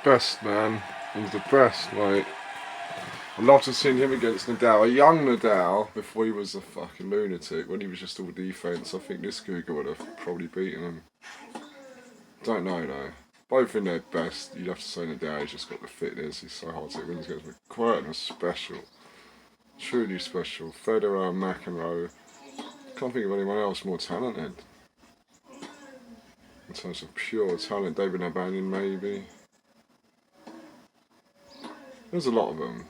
Best, man. He was the best, mate. I'd love to have seen him against Nadal. A young Nadal, before he was a fucking lunatic, when he was just all defence. I think this guga would have probably beaten him. Don't know, though. Both in their best. You'd have to say Nadal, he's just got the fitness. He's so hard to win against. But Quirton was special. Truly special. Federer, McEnroe. Can't think of anyone else more talented. In terms of pure talent, David Nalbandian maybe. There's a lot of them.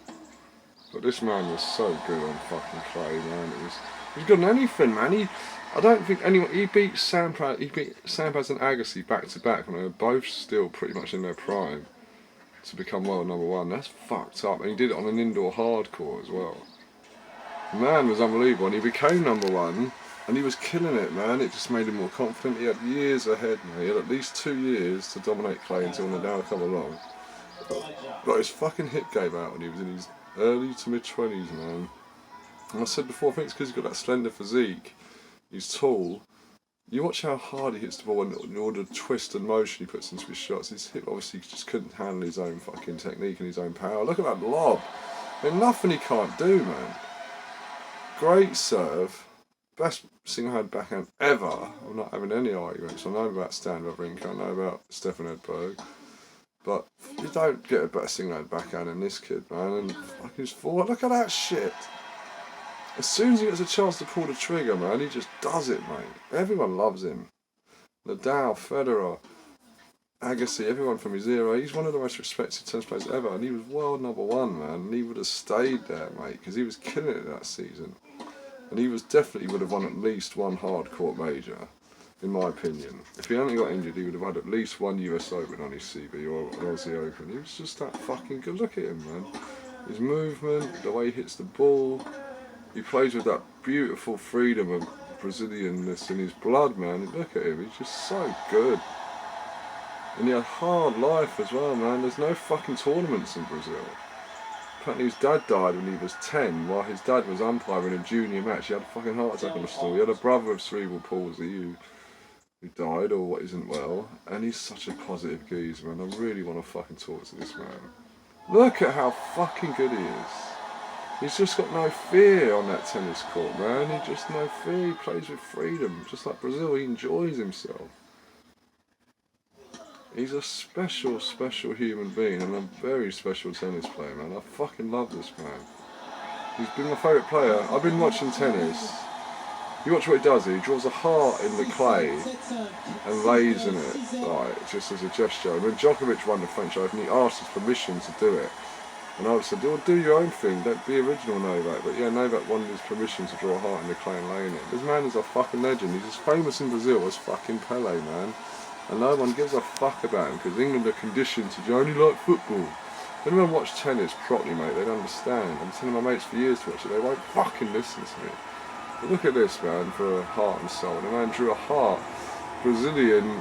But this man was so good on fucking clay, man. He was good on anything, man. I don't think anyone. He beat Sampras and Agassi back to back when they were both still pretty much in their prime to become world number one. That's fucked up. And he did it on an indoor hardcore as well. The man was unbelievable, and he became number one, and he was killing it, man. It just made him more confident. He had years ahead, man. He had at least 2 years to dominate clay until Nadal come along. But his fucking hit gave out when he was in his early to mid-20s, man. And I said before, I think it's because he's got that slender physique. He's tall. You watch how hard he hits the ball and all the twist and motion he puts into his shots. His hip obviously just couldn't handle his own fucking technique and his own power. Look at that lob. There's nothing he can't do, man. Great serve. Best single-hand backhand ever. I'm not having any arguments. I know about Stan Wawrinka. I know about Stefan Edberg. But you don't get a better single-hand backhand than this kid, man. And fucking his forward. Look at that shit. As soon as he gets a chance to pull the trigger, man, he just does it, mate. Everyone loves him. Nadal, Federer, Agassi, everyone from his era. He's one of the most respected tennis players ever, and he was world number one, man. And he would have stayed there, mate, because he was killing it that season. And he definitely would have won at least one hard-court major, in my opinion. If he hadn't got injured, he would have had at least one US Open on his CV or an Aussie Open. He was just that fucking good. Look at him, man. His movement, the way he hits the ball. He plays with that beautiful freedom of Brazilianness in his blood, man. Look at him, he's just so good. And he had a hard life as well, man. There's no fucking tournaments in Brazil. Apparently his dad died when he was 10, while his dad was umpiring a junior match. He had a fucking heart attack on the stall. He had a brother with cerebral palsy who died or what isn't well. And he's such a positive geezer, man. I really want to fucking talk to this man. Look at how fucking good he is. He's just got no fear on that tennis court, man. He just no fear. He plays with freedom. Just like Brazil, he enjoys himself. He's a special, special human being and a very special tennis player, man. I fucking love this man. He's been my favourite player. I've been watching tennis. You watch what he does. He draws a heart in the clay and lays in it, like, just as a gesture. And when Djokovic won the French Open, he asked his permission to do it. And I said, do your own thing, don't be original, Novak. But yeah, Novak wanted his permission to draw a heart in the clay and lay in it. This man is a fucking legend. He's as famous in Brazil as fucking Pele, man. And no one gives a fuck about him because England are conditioned to only like football. When anyone watch tennis properly, mate, they'd understand. I'm telling my mates for years to watch it, they won't fucking listen to me. But look at this, man, for a heart and soul. The man drew a heart, Brazilian,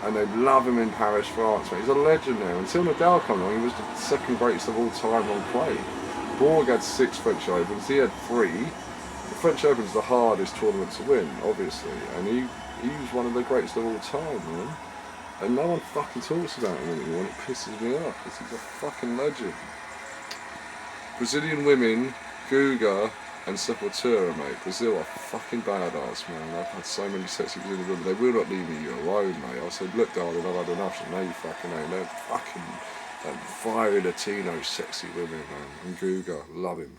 and they love him in Paris, France, mate. He's a legend now. Until Nadal came along, he was the second greatest of all time on clay. Borg had 6 French Opens, he had 3. The French Open's the hardest tournament to win, obviously, and he was one of the greatest of all time, man. And no one fucking talks about him anymore, and it pisses me off, because he's a fucking legend. Brazilian women, guga, and sepultura, mate. Brazil are fucking badass, man. I've had so many sexy Brazilian women. They will not leave me alone, mate. I said, look, darling, I've had enough. So now you fucking know. They're fucking fiery Latino sexy women, man. And guga, love him.